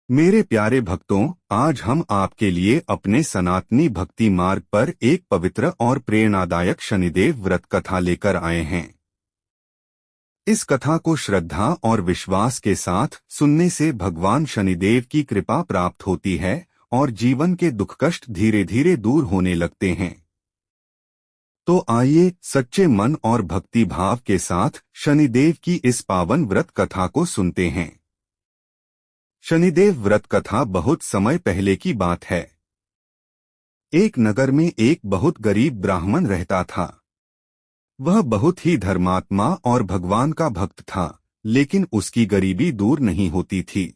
मेरे प्यारे भक्तों, आज हम आपके लिए अपने सनातनी भक्ति मार्ग पर एक पवित्र और प्रेरणादायक शनिदेव व्रत कथा लेकर आए हैं। इस कथा को श्रद्धा और विश्वास के साथ सुनने से भगवान शनिदेव की कृपा प्राप्त होती है और जीवन के दुख कष्ट धीरे धीरे दूर होने लगते हैं। तो आइए सच्चे मन और भक्ति भाव के साथ शनिदेव की इस पावन व्रत कथा को सुनते हैं। शनिदेव व्रत कथा बहुत समय पहले की बात है। एक नगर में एक बहुत गरीब ब्राह्मण रहता था। वह बहुत ही धर्मात्मा और भगवान का भक्त था, लेकिन उसकी गरीबी दूर नहीं होती थी।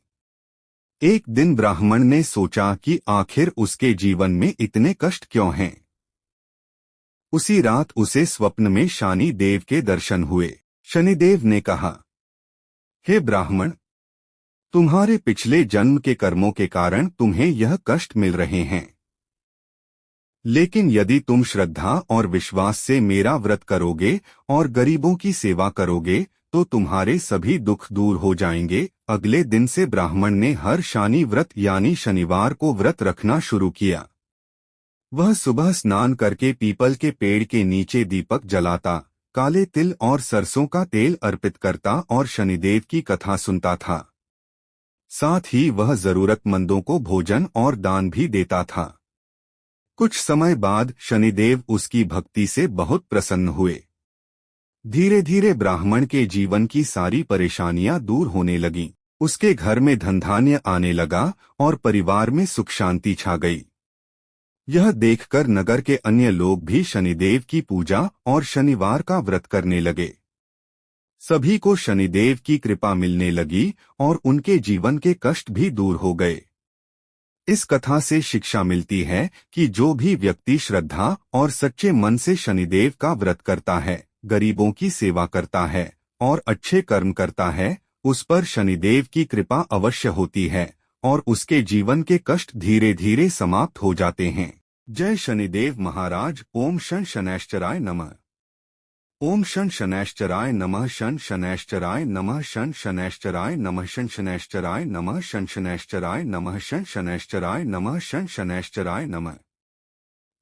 एक दिन ब्राह्मण ने सोचा कि आखिर उसके जीवन में इतने कष्ट क्यों हैं। उसी रात उसे स्वप्न में शनि देव के दर्शन हुए। शनिदेव ने कहा, हे ब्राह्मण, तुम्हारे पिछले जन्म के कर्मों के कारण तुम्हें यह कष्ट मिल रहे हैं, लेकिन यदि तुम श्रद्धा और विश्वास से मेरा व्रत करोगे और गरीबों की सेवा करोगे तो तुम्हारे सभी दुख दूर हो जाएंगे। अगले दिन से ब्राह्मण ने हर शनि व्रत यानी शनिवार को व्रत रखना शुरू किया। वह सुबह स्नान करके पीपल के पेड़ के नीचे दीपक जलाता, काले तिल और सरसों का तेल अर्पित करता और शनिदेव की कथा सुनता था। साथ ही वह जरूरतमंदों को भोजन और दान भी देता था। कुछ समय बाद शनिदेव उसकी भक्ति से बहुत प्रसन्न हुए। धीरे धीरे ब्राह्मण के जीवन की सारी परेशानियां दूर होने लगीं। उसके घर में धन धान्य आने लगा और परिवार में सुख शांति छा गई। यह देखकर नगर के अन्य लोग भी शनिदेव की पूजा और शनिवार का व्रत करने लगे। सभी को शनिदेव की कृपा मिलने लगी और उनके जीवन के कष्ट भी दूर हो गए। इस कथा से शिक्षा मिलती है कि जो भी व्यक्ति श्रद्धा और सच्चे मन से शनिदेव का व्रत करता है, गरीबों की सेवा करता है और अच्छे कर्म करता है, उस पर शनिदेव की कृपा अवश्य होती है और उसके जीवन के कष्ट धीरे धीरे समाप्त हो जाते हैं। जय शनिदेव महाराज। ओम शं शनैश्चराय नमः। ओम शं शनैश्चराय नमः। शं शनैश्चराय नमः। शं शनैश्चराय नमः। शं शनैश्चराय नमः। शं शनैश्चराय नमः। शं शनैश्चराय नमः। शं शनैश्चराय नमः।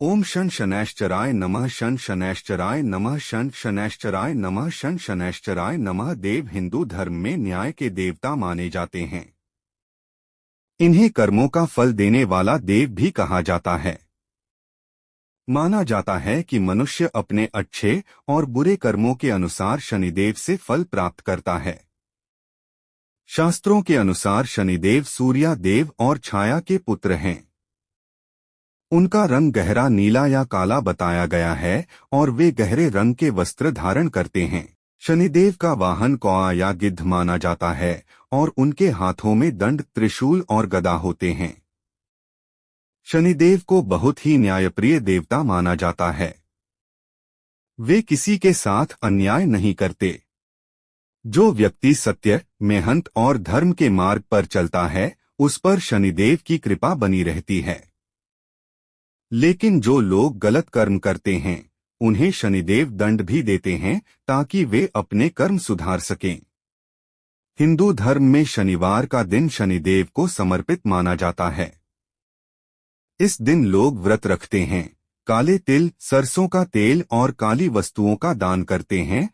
ओम शं शनैश्चराय नमः। शं शनैश्चराय नमः। शं शनैश्चराय नमः। शं शनैश्चराय नमः। देव हिंदू धर्म में न्याय के देवता माने जाते हैं। इन्हें कर्मों का फल देने वाला देव भी कहा जाता है। माना जाता है कि मनुष्य अपने अच्छे और बुरे कर्मों के अनुसार शनिदेव से फल प्राप्त करता है। शास्त्रों के अनुसार शनिदेव सूर्या देव और छाया के पुत्र हैं। उनका रंग गहरा नीला या काला बताया गया है और वे गहरे रंग के वस्त्र धारण करते हैं। शनिदेव का वाहन कौआ या गिद्ध माना जाता है और उनके हाथों में दंड, त्रिशूल और गदा होते हैं। शनिदेव को बहुत ही न्यायप्रिय देवता माना जाता है। वे किसी के साथ अन्याय नहीं करते। जो व्यक्ति सत्य, मेहनत और धर्म के मार्ग पर चलता है, उस पर शनिदेव की कृपा बनी रहती है। लेकिन जो लोग गलत कर्म करते हैं, उन्हें शनिदेव दंड भी देते हैं ताकि वे अपने कर्म सुधार सकें। हिंदू धर्म में शनिवार का दिन शनिदेव को समर्पित माना जाता है। इस दिन लोग व्रत रखते हैं, काले तिल, सरसों का तेल और काली वस्तुओं का दान करते हैं